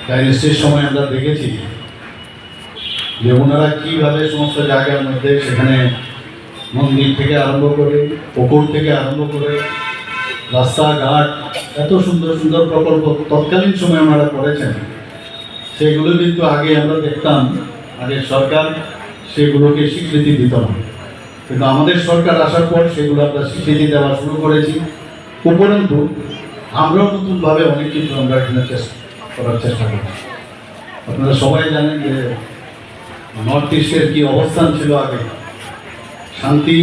ডাইনেস্টির সময় আমরা দেখেছি যে ওনারা কীভাবে সমস্ত জায়গার মধ্যে সেখানে মন্দির থেকে আরম্ভ করে পুকুর থেকে আরম্ভ করে রাস্তাঘাট এত সুন্দর সুন্দর প্রকল্প তৎকালীন সময় ওনারা করেছেন। সেগুলো কিন্তু আগে আমরা দেখতাম আগের সরকার সেগুলোকে স্বীকৃতি দিত না, কিন্তু আমাদের সরকার আসার পর সেগুলো আমরা স্বীকৃতি দেওয়া শুরু করেছি। উপরন্তু আমরাও নতুনভাবে অনেক কিছু আমরা এখানে করার চেষ্টা করছি। আপনারা সবাই জানেন যে নর্থ ইস্টের কী অবস্থান ছিল আগে। শান্তি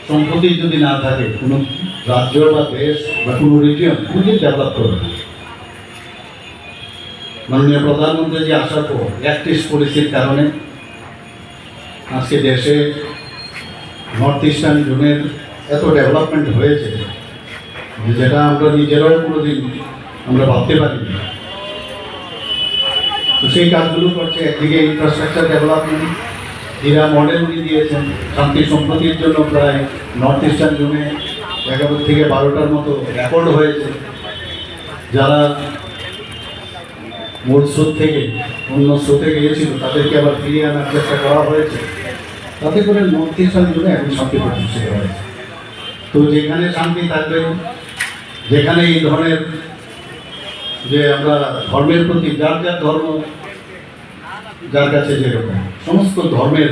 সম্প্রতি যদি না থাকে কোনো রাজ্য বা দেশ বা কোনো রিজিয়ন খুবই ডেভেলপ করবে না। মাননীয় প্রধানমন্ত্রী যে আসার পর অ্যাক্টিভ পলিসির কারণে আজকে দেশে নর্থ ইস্টার্ন জোনের এত ডেভেলপমেন্ট হয়েছে যেটা আমরা নিজেরাও কোনোদিন আমরা ভাবতে পারিনি। তো সেই কাজগুলো করছে। একদিকে ইনফ্রাস্ট্রাকচার ডেভেলপমেন্ট, হীরা মডেল উনি দিয়েছেন শান্তি সম্প্রতির জন্য। প্রায় নর্থ ইস্টার্ন জোনে 11 থেকে 12টার মতো রেকর্ড হয়েছে। যারা মূল স্রোত থেকে অন্য স্রোতে গিয়েছিল তাদেরকে আবার ফিরিয়ে আনার চেষ্টা করা হয়েছে। তাতে করে নর্থ ইস্টার্ন জোনে এখন শান্তি প্রতিষ্ঠিত হয়েছে। তো যেখানে শান্তি থাকবে, যেখানে এই ধরনের যে আমরা ধর্মের প্রতি যার যার ধর্ম, যার কাছে যেরকম সমস্ত ধর্মের